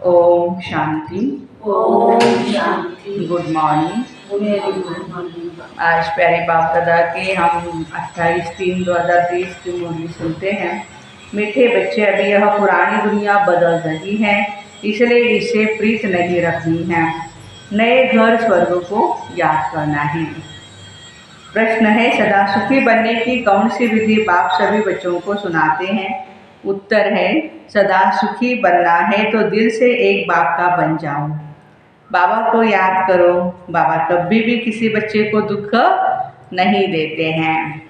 ओम शांति। ओम शांति। Good morning. Very good morning. आज प्यारे बाप दादा के हम 28/3/2020 की मुरली सुनते हैं। मीठे बच्चे, अभी यह पुरानी दुनिया बदल रही है, इसलिए इससे प्रीत नहीं रखनी है। नए घर स्वर्ग को याद करना है। प्रश्न है, सदा सुखी बनने की कौन सी विधि बाप सभी बच्चों को सुनाते हैं? उत्तर है, सदा सुखी बनना है तो दिल से एक बाप का बन जाओ। बाबा को याद करो। बाबा कभी भी किसी बच्चे को दुख नहीं देते हैं।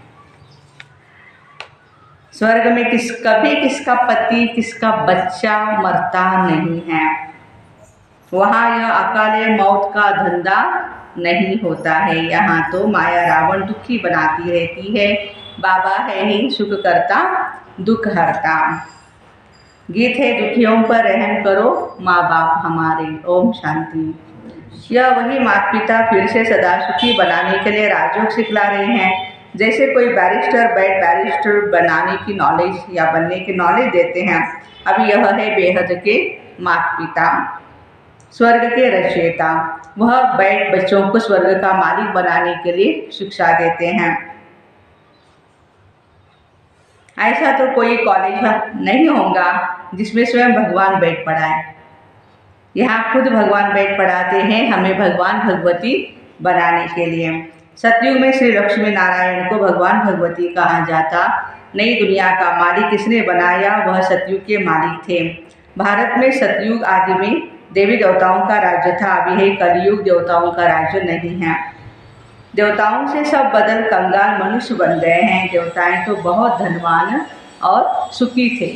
स्वर्ग में कभी किसका पति, किसका बच्चा मरता नहीं है। वहाँ यह अकाले मौत का धंधा नहीं होता है। यहाँ तो माया रावण दुखी बनाती रहती है। बाबा है ही सुख करता, दुख हरता। गीत है, दुखियों पर रहम करो माँ बाप हमारे। ओम शांति। यह वही माता पिता फिर से सदा सुखी बनाने के लिए राजयोग सिखला रहे हैं। जैसे कोई बैरिस्टर बनाने की नॉलेज या बनने की नॉलेज देते हैं। अभी यह है बेहद के माता पिता, स्वर्ग के रचयिता। वह बैठ बच्चों को स्वर्ग का मालिक बनाने के लिए शिक्षा देते हैं। ऐसा तो कोई कॉलेज नहीं होगा जिसमें स्वयं भगवान बैठ पढ़ाए। यहाँ खुद भगवान बैठ पढ़ाते हैं हमें भगवान भगवती बनाने के लिए। सतयुग में श्री लक्ष्मी नारायण को भगवान भगवती कहा जाता। नई दुनिया का मालिक किसने बनाया? वह सतयुग के मालिक थे। भारत में सतयुग आदि में देवी देवताओं का राज्य था। अभी है कलयुग, देवताओं का राज्य नहीं है। देवताओं से सब बदल कंगाल मनुष्य बन गए हैं। देवताएं तो बहुत धनवान और सुखी थे।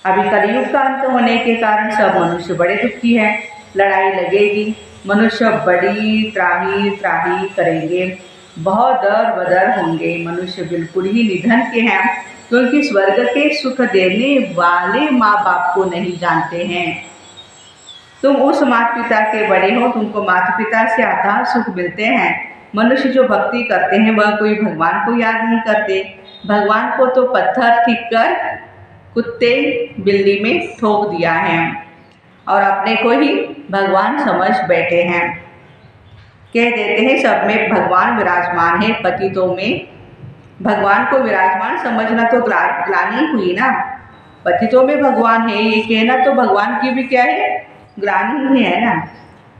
अभी कलयुग का अंत होने के कारण सब मनुष्य बड़े दुखी हैं। लड़ाई लगेगी, मनुष्य बड़ी त्राही त्राही करेंगे, बहुत दर बदर होंगे। मनुष्य बिल्कुल ही निधन के हैं, क्योंकि स्वर्ग के सुख देने वाले माँ बाप को नहीं जानते हैं। तुम उस माता पिता के बड़े हो, तुमको माता पिता से अथाह सुख मिलते हैं। मनुष्य जो भक्ति करते हैं वह कोई भगवान को याद नहीं करते। भगवान को तो पत्थर ठीक कर कुत्ते बिल्ली में ठोक दिया है और अपने को ही भगवान समझ बैठे हैं। कह देते हैं सब में भगवान विराजमान है, पतितों में भगवान को विराजमान समझना तो ग्लानि हुई ना। पतितों में भगवान है ये कहना तो भगवान की भी क्या है, ग्लानि ही है ना।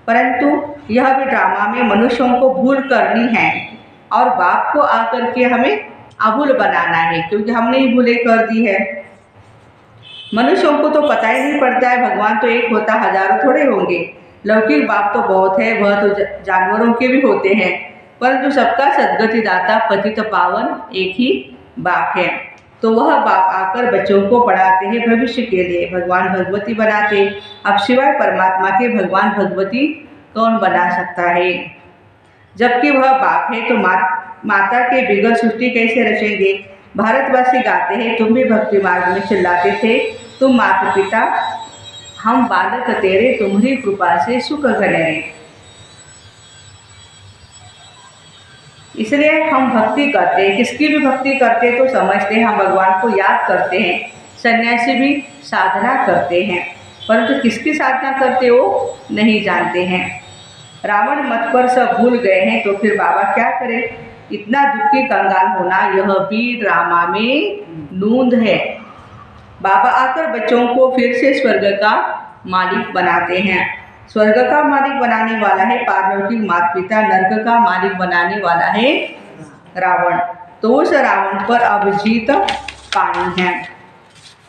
परंतु यह भी ड्रामा में मनुष्यों को भूल करनी है और बाप को आकर के हमें अभूल बनाना है, क्योंकि हमने ही भूले कर दी है। मनुष्यों को तो पता ही नहीं पड़ता है भगवान तो एक होता, हजारों थोड़े होंगे। लौकिक बाप तो बहुत है, वह तो जानवरों के भी होते हैं, परंतु सबका सद्गति दाता पतित पावन एक ही बाप है। तो वह बाप आकर बच्चों को पढ़ाते हैं भविष्य के लिए, भगवान भगवती बनाते। अब सिवाय परमात्मा के भगवान भगवती कौन बना सकता है? जबकि वह बाप है तो माता के बिगड़ सृष्टि कैसे रचेंगे? भारतवासी गाते हैं, तुम भी भक्ति मार्ग में चिल्लाते थे, तुम माता पिता हम बालक तेरे, तुम्हारी कृपा से सुख घने। इसलिए हम भक्ति करते हैं, किसकी भी भक्ति करते हैं तो समझते हैं हम भगवान को याद करते हैं। सन्यासी भी साधना करते हैं, परंतु किसकी साधना करते वो नहीं जानते हैं। रावण मत पर सब भूल गए हैं, तो फिर बाबा क्या करें? इतना दुखी कंगाल होना यह भी ड्रामा में नूंद है। बाबा आकर बच्चों को फिर से स्वर्ग का मालिक बनाते हैं। स्वर्ग का मालिक बनाने वाला है पार्वती माता पिता, नरक का मालिक बनाने वाला है रावण। तो उस रावण पर अब जीत पानी है।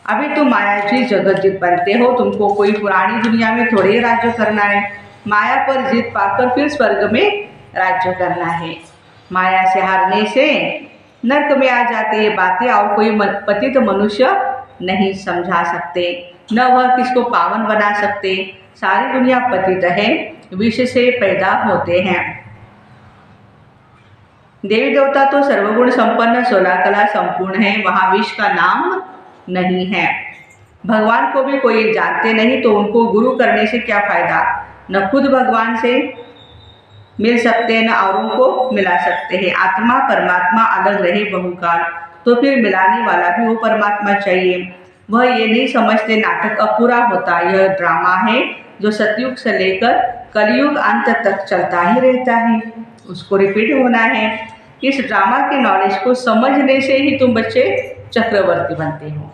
अभी तुम माया जी जगत जीत बनते हो, तुमको कोई पुरानी दुनिया में थोड़े राज्य करना है। माया पर जीत पाकर फिर स्वर्ग में राज्य करना है। माया से हारने से नरक में आ जाते ये बातें और कोई पतित मनुष्य नहीं समझा सकते, न वह किसको पावन बना सकते। सारी दुनिया पतित है, विष से पैदा होते हैं। देवी देवता तो सर्वगुण संपन्न 16 कला संपूर्ण है, वहाँ विष का नाम नहीं है। भगवान को भी कोई जानते नहीं, तो उनको गुरु करने से क्या फायदा? न खुद भगवान से मिल सकते न औरों को मिला सकते हैं। आत्मा परमात्मा अलग रहे बहुकाल, तो फिर मिलाने वाला भी वो परमात्मा चाहिए। वह ये नहीं समझते नाटक अब पूरा होता, यह ड्रामा है जो सतयुग से लेकर कलयुग अंत तक चलता ही रहता है, उसको रिपीट होना है। इस ड्रामा के नॉलेज को समझने से ही तुम बच्चे चक्रवर्ती बनते हो।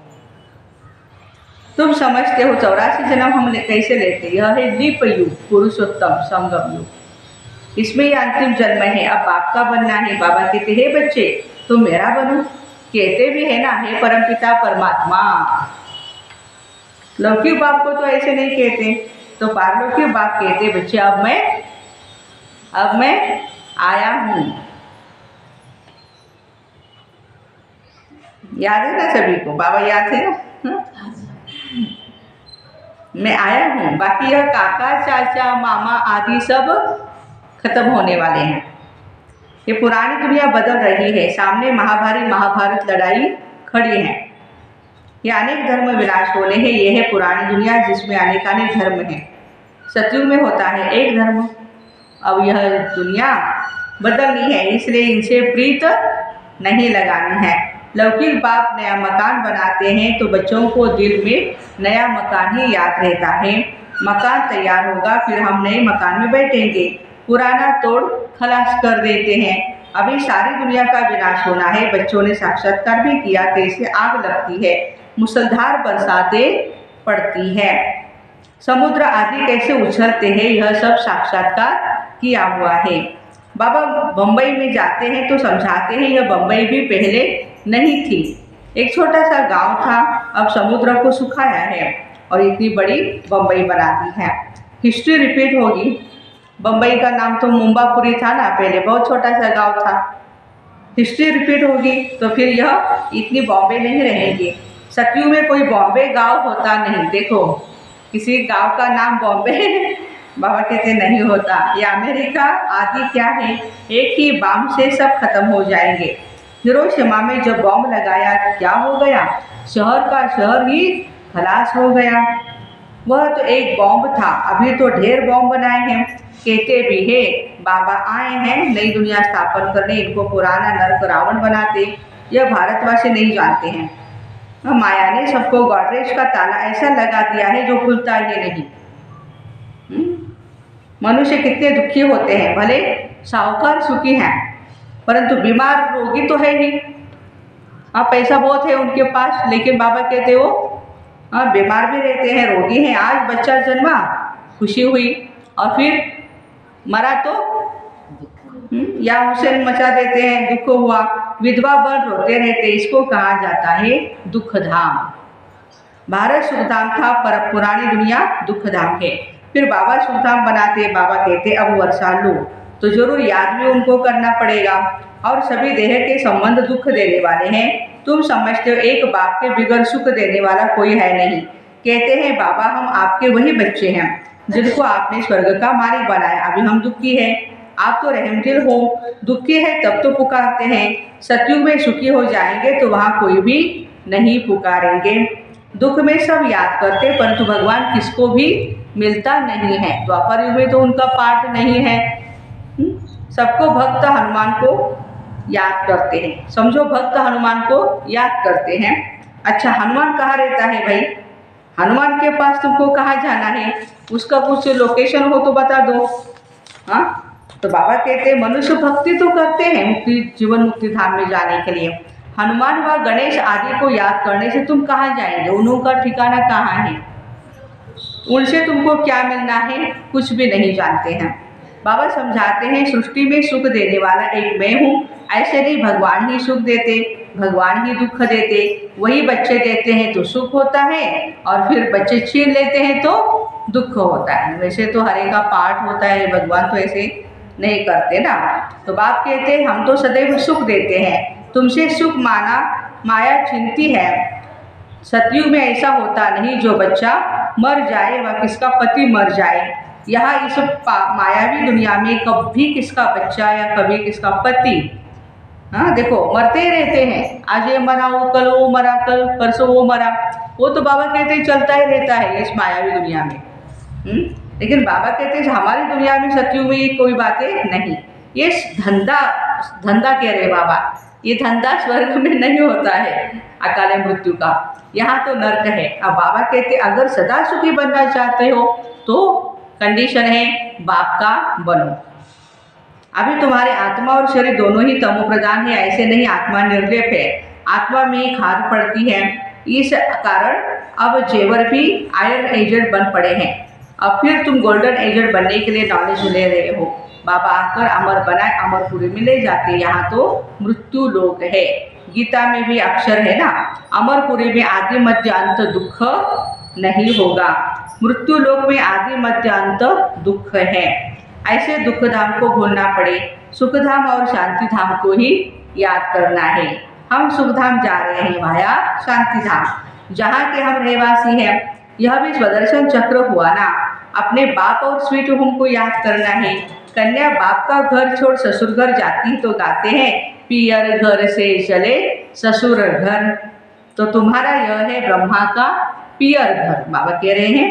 तुम समझते हो 84 जन्म हम कैसे लेते, यह है दीप युग, पुरुषोत्तम संगम युग। इसमें ये अंतिम जन्म है, अब बाप का बनना है। बाबा कहते हे बच्चे तुम मेरा बनो, कहते भी है ना हे परमपिता परमात्मा। लौकिक बाप को तो ऐसे नहीं कहते, तो पारलौकिक बाप कहते बच्चे अब मैं आया हूँ। याद है ना सभी को, बाबा याद है ना? मैं आया हूँ। बाकी यह काका चाचा मामा आदि सब खत्म होने वाले हैं। ये पुरानी दुनिया बदल रही है, सामने महाभारत लड़ाई खड़ी है। ये अनेक धर्म विनाश होने हैं, ये है पुरानी दुनिया जिसमें अनेकानेक धर्म हैं। सतयुग में होता है एक धर्म, अब यह दुनिया बदलनी है, इसलिए इनसे प्रीत नहीं लगानी है। लौकिक बाप नया मकान बनाते हैं तो बच्चों को दिल में नया मकान ही याद रहता है। मकान तैयार होगा फिर हम नए मकान में बैठेंगे, पुराना तोड़ खलास कर देते हैं। अभी सारी दुनिया का विनाश होना है। बच्चों ने साक्षात्कार भी किया कैसे आग लगती है, मुसलधार बरसातें पड़ती है, समुद्र आदि कैसे उछलते हैं, यह सब साक्षात्कार किया हुआ है। बाबा बम्बई में जाते हैं तो समझाते हैं यह बम्बई भी पहले नहीं थी, एक छोटा सा गांव था, अब समुद्र को सुखाया है और इतनी बड़ी बम्बई बना दी है। हिस्ट्री रिपीट होगी। बम्बई का नाम तो मुंबापुरी था ना, पहले बहुत छोटा सा गांव था। हिस्ट्री रिपीट होगी तो फिर यह इतनी बॉम्बे नहीं रहेंगी। सतयुग में कोई बॉम्बे गांव होता नहीं, देखो किसी गांव का नाम बॉम्बे बाबा कहते नहीं होता। ये अमेरिका आदि क्या है, एक ही बम से सब खत्म हो जाएंगे। हिरोशिमा में जब बॉम्ब लगाया क्या हो गया, शहर का शहर ही खलास हो गया। वह तो एक बॉम्ब था, अभी तो ढेर बॉम्ब बनाए हैं। कहते भी है बाबा आए हैं नई दुनिया स्थापन करने, इनको पुराना नरक रावण बनाते, यह भारतवासी नहीं जानते हैं। माया ने सबको गॉडरेज का ताला ऐसा लगा दिया है जो खुलता ही नहीं। मनुष्य कितने दुखी होते हैं, भले साहूकार सुखी हैं परंतु बीमार रोगी तो है ही। पैसा बहुत है उनके पास, लेकिन बाबा कहते हो बीमार भी रहते हैं, रोगी हैं। आज बच्चा जन्मा खुशी हुई और फिर मरा तो या हुसैन मचा देते हैं, दुख हुआ। विधवा बन रोते रहते, इसको कहा जाता है दुख धाम। भारत सुखधाम था पर पुरानी दुनिया दुख धाम है। फिर बाबा सुखधाम बनाते, बाबा कहते अब वर्षा लो, तो जरूर याद भी उनको करना पड़ेगा। और सभी देह के संबंध दुख देने वाले हैं। तुम समझते हो एक बाप के बिगड़ सुख देने वाला कोई है नहीं। कहते हैं बाबा हम आपके वही बच्चे हैं जिनको आपने स्वर्ग का मालिक बनाया। अभी हम दुखी हैं, आप तो रहमदिल हो, दुखी है तब तो पुकारते हैं। सतयुग में सुखी हो जाएंगे तो वहाँ कोई भी नहीं पुकारेंगे। दुख में सब याद करते परंतु भगवान किसको भी मिलता नहीं है। द्वापर युग में तो उनका पाठ नहीं है। सबको भक्त हनुमान को याद करते हैं, समझो भक्त हनुमान को याद करते हैं। अच्छा हनुमान कहाँ रहता है भाई, हनुमान के पास तुमको कहाँ जाना है, उसका कुछ लोकेशन हो तो बता दो। हाँ तो बाबा कहते हैं मनुष्य भक्ति तो करते हैं मुक्ति जीवन मुक्ति धाम में जाने के लिए। हनुमान व गणेश आदि को याद करने से तुम कहाँ जाएंगे, उनका ठिकाना कहाँ है, उनसे तुमको क्या मिलना है, कुछ भी नहीं जानते हैं। बाबा समझाते हैं सृष्टि में सुख देने वाला एक मैं हूँ, ऐसे नहीं भगवान ही सुख देते, भगवान ही दुख देते। वही बच्चे देते हैं तो सुख होता है और फिर बच्चे छीन लेते हैं तो दुख होता है। वैसे तो हरे का पाठ होता है, भगवान तो ऐसे नहीं करते ना। तो बाप कहते हैं हम तो सदैव सुख देते हैं, तुमसे सुख माना माया छीनती है। सतयुग में ऐसा होता नहीं जो बच्चा मर जाए व किसका पति मर जाए। यहाँ इस मायावी दुनिया में कभी किसका बच्चा या कभी किसका पति, हाँ देखो मरते ही रहते हैं। आज ये मरा, वो कल वो मरा, कल परसों वो मरा, वो तो बाबा कहते हैं चलता ही रहता है इस मायावी दुनिया में। लेकिन बाबा कहते हैं हमारी दुनिया में सतयुग में ये कोई बातें नहीं। ये धंधा धंधा कह रहे बाबा, ये धंधा स्वर्ग में नहीं होता है अकाले मृत्यु का, यहाँ तो नर्क है। अब बाबा कहते अगर सदा सुखी बनना चाहते हो तो कंडीशन है बाप का बनो। अभी तुम्हारे आत्मा और शरीर दोनों ही तमो प्रधान है, ऐसे नहीं आत्मा निर्लेप है, आत्मा में ही खाद पड़ती है। इस कारण अब जेवर भी आयरन एजेंट बन पड़े हैं। अब फिर तुम गोल्डन एजेंट बनने के लिए नॉलेज ले रहे हो। बाबा आकर अमर बनाए, अमरपुरी में ले जाते, यहाँ तो मृत्यु लोक है। गीता में भी अक्षर है ना, अमरपुरी में आदि मध्य अंत दुख नहीं होगा। मृत्यु लोक में आदि मध्य अंत दुख है। ऐसे दुख धाम को भूलना पड़े, सुख धाम और शांति धाम को ही याद करना है। हम सुख धाम जा रहे हैं वाया शांति धाम, जहाँ के हम रहवासी हैं। यह भी स्वदर्शन चक्र हुआ ना, अपने बाप और स्वीट होम को याद करना है। कन्या बाप का घर छोड़ ससुर घर जाती तो गाते हैं पियर घर से चले ससुर घर। तो तुम्हारा यह है ब्रह्मा का पियर घर। बाबा कह रहे हैं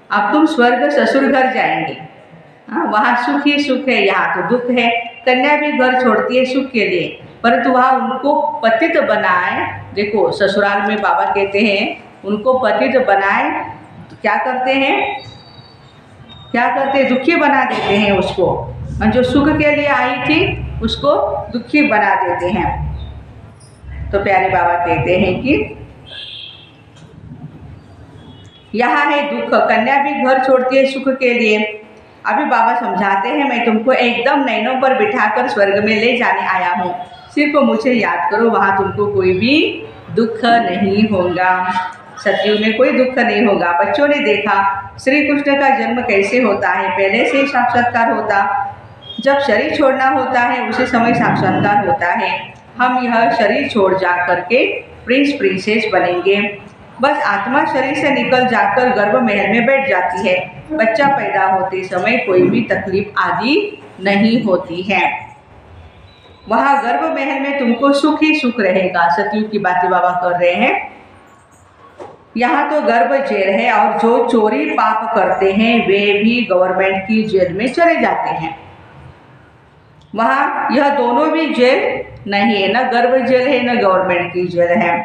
अब तुम स्वर्ग ससुर घर जाएंगे, वहाँ सुख ही सुख है, यहाँ तो दुख है। कन्या भी घर छोड़ती है सुख के लिए, परंतु वहाँ उनको पतित बनाए। देखो ससुराल में बाबा कहते हैं उनको पतित बनाए, क्या करते हैं, क्या करते हैं, दुखी बना देते हैं उसको। जो सुख के लिए आई थी उसको दुखी बना देते हैं। तो प्यारे बाबा कहते हैं कि यहाँ है दुख, कन्या भी घर छोड़ती है सुख के लिए। अभी बाबा समझाते हैं मैं तुमको एकदम नैनों पर बिठाकर स्वर्ग में ले जाने आया हूँ, सिर्फ मुझे याद करो, वहाँ तुमको कोई भी दुख नहीं होगा। सतयुग में कोई दुख नहीं होगा। बच्चों ने देखा श्री कृष्ण का जन्म कैसे होता है, पहले से साक्षात्कार होता, जब शरीर छोड़ना होता है उसी समय साक्षात्कार होता है। हम यह शरीर छोड़ जा करके प्रिंस प्रिंसेस बनेंगे। बस आत्मा शरीर से निकल जाकर गर्भ महल में बैठ जाती है। बच्चा पैदा होते समय कोई भी तकलीफ आदि नहीं होती है। वहाँ गर्भ महल में तुमको सुख ही सुख रहेगा। सतयुग की बातें बाबा कर रहे हैं। यहाँ तो गर्भ जेल है और जो चोरी पाप करते हैं वे भी गवर्नमेंट की जेल में चले जाते हैं। वहाँ यह दोनों भी जेल नहीं है, न गर्भ जेल है न गवर्नमेंट की जेल है।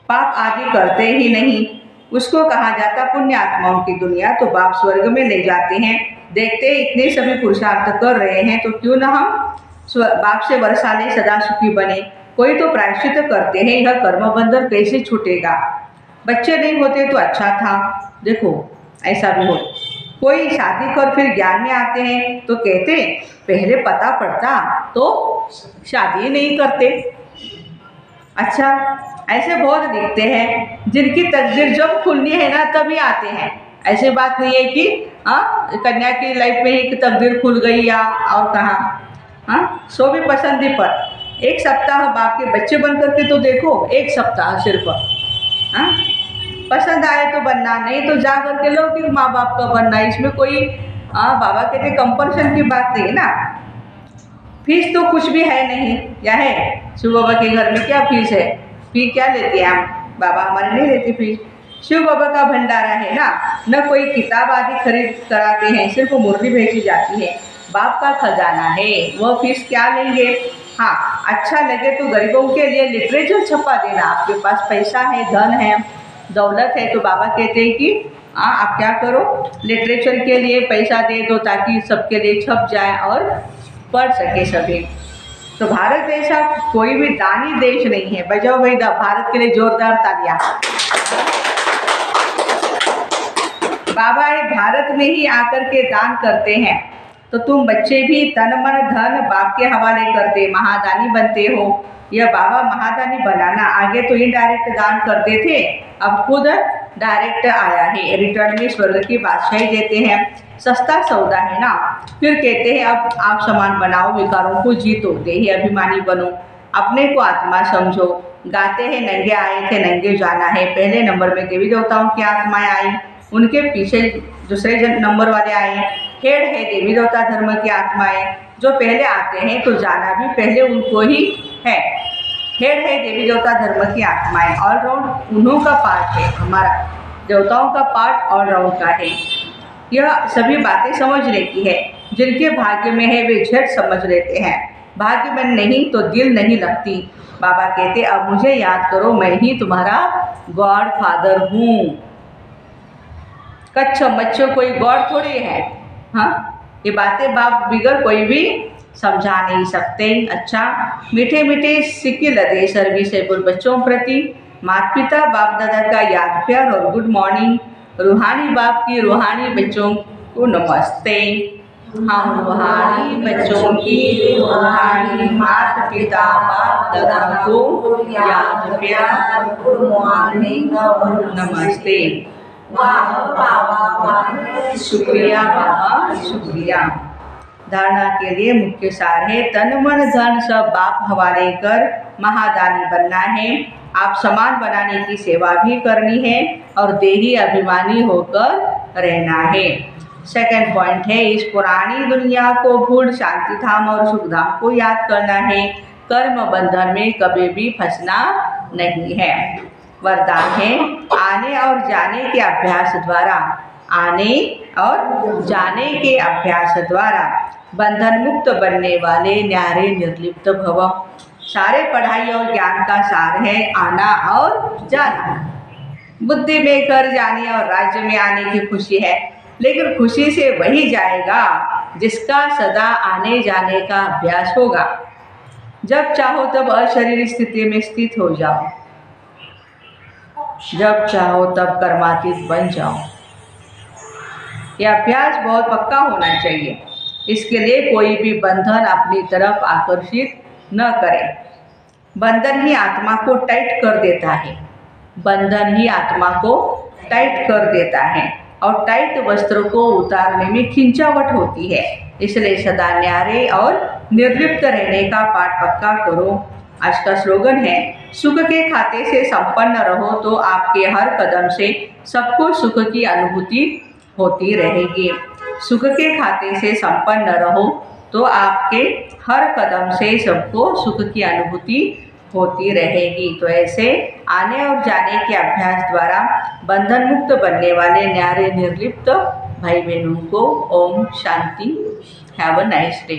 पाप आदि करते ही नहीं, उसको कहा जाता पुण्य आत्माओं की दुनिया। तो बाप स्वर्ग में ले जाते हैं। देखते इतने सभी पुरुषार्थ कर रहे हैं तो क्यों न हम बाप से वर्षा ले, सदा सुखी बने। कोई तो प्रायश्चित करते हैं, यह कर्म बंधन कैसे छूटेगा। बच्चे नहीं होते तो अच्छा था, देखो ऐसा भी हो। कोई शादी कर फिर ज्ञान में आते हैं तो कहते पहले पता पड़ता तो शादी नहीं करते। अच्छा, ऐसे बहुत दिखते हैं जिनकी तकदीर जब खुलनी है ना तभी आते हैं। ऐसी बात नहीं है कि कन्या की लाइफ में ही तकदीर खुल गई या और कहाँ। सो भी पसंदी पर एक सप्ताह बाप के बच्चे बन करके तो देखो, एक सप्ताह सिर्फ पसंद आए तो बनना, नहीं तो जा करके लौकिक माँ बाप का बनना। इसमें कोई बाबा कहते कंपल्शन की बात नहीं है ना। फीस तो कुछ भी है नहीं, या है शिव बाबा के घर में क्या फीस है, फी क्या लेते हैं हम, बाबा हमारे नहीं लेते फीस। शिव बाबा का भंडारा है ना, न कोई किताब आदि खरीद कराते हैं, सिर्फ मुरली भेजी जाती है। बाप का खजाना है, वह फीस क्या लेंगे। हाँ, अच्छा लगे तो गरीबों के लिए लिटरेचर छपा देना। आपके पास पैसा है, धन है, दौलत है, तो बाबा कहते हैं कि आप क्या करो, लिटरेचर के लिए पैसा दे दो ताकि सबके लिए छप जाए और पढ़ सके सभी। तो भारत जैसा कोई भी दानी देश नहीं है। बजाओ भाई भारत के लिए जोरदार तालियां। बाबा ये भारत में ही आकर के दान करते हैं, तो तुम बच्चे भी तन मन धन बाप के हवाले करते, महादानी बनते हो। यह बाबा महादानी बनाना, आगे तो इनडायरेक्ट दान करते थे, अब खुद डायरेक्ट आया है। रिटर्न में स्वर्ग की बादशाही देते हैं, सस्ता सौदा है ना। फिर कहते हैं अब आप समान बनाओ, विकारों को जीतो, देही अभिमानी बनो, अपने को आत्मा समझो। गाते हैं नंगे आए थे नंगे जाना है। पहले नंबर में देवी देवताओं की आत्माएं आई, उनके पीछे दूसरे नंबर वाले आए। हेड है देवी देवता धर्म की आत्माएं, जो पहले आते हैं तो जाना भी पहले उनको ही है। हेड है देवी देवता धर्म की आत्माएं, ऑलराउंड उन्हों का पार्ट है, हमारा देवताओं का पार्ट ऑलराउंड का है। यह सभी बातें समझने की है। जिनके भाग्य में है वे झट समझ लेते हैं, भाग्य में नहीं तो दिल नहीं लगती। बाबा कहते अब मुझे याद करो, मैं ही तुम्हारा गॉड फादर हूँ। कच्चो मच्छो कोई गॉड थोड़ी है। हाँ, ये बातें बाप बिगर कोई भी समझा नहीं सकते। अच्छा, मीठे मीठे सिक्के लदे सर्विसेबल बच्चों प्रति माता पिता बाप दादा का याद प्यार और गुड मॉर्निंग। रूहानी बाप की रूहानी बच्चों को नमस्ते। हम रूहानी बच्चों की रूहानी माता पिता बाप दादा को याद प्यार गुड मॉर्निंग और नमस्ते। वाह बाबा वाह, शुक्रिया बाबा शुक्रिया। धारणा के लिए मुख्य सार है, तन मन धन सब बाप हवाले कर महादानी बनना है। आप समाज बनाने की सेवा भी करनी है और देही अभिमानी होकर रहना है। सेकंड पॉइंट है, इस पुरानी दुनिया को भूल शांति धाम और सुख धाम को याद करना है। कर्म बंधन में कभी भी फंसना नहीं है। वरदान है, आने और जाने के अभ्यास द्वारा, आने और जाने के अभ्यास द्वारा बंधन मुक्त बनने वाले न्यारे निर्लिप्त भव। सारे पढ़ाई और ज्ञान का सार है आना और जाना। बुद्धि में घर जाने और राज्य में आने की खुशी है, लेकिन खुशी से वही जाएगा जिसका सदा आने जाने का अभ्यास होगा। जब चाहो तब अशरीर स्थिति में स्थित हो जाओ, जब चाहो तब कर्मातीत बन जाओ। यह अभ्यास बहुत पक्का होना चाहिए। इसके लिए कोई भी बंधन अपनी तरफ आकर्षित न करे। बंधन ही आत्मा को टाइट कर देता है, बंधन ही आत्मा को टाइट कर देता है और टाइट वस्त्र को उतारने में खिंचावट होती है। इसलिए सदा न्यारे और निर्लिप्त रहने का पाठ पक्का करो। आज का स्लोगन है, सुख के खाते से संपन्न रहो तो आपके हर कदम से सबको सुख की अनुभूति होती रहेगी। सुख के खाते से संपन्न रहो तो आपके हर कदम से सबको सुख की अनुभूति होती रहेगी। तो ऐसे आने और जाने के अभ्यास द्वारा बंधन मुक्त बनने वाले न्यारे निर्लिप्त भाई बहनों को ओम शांति। Have a nice day.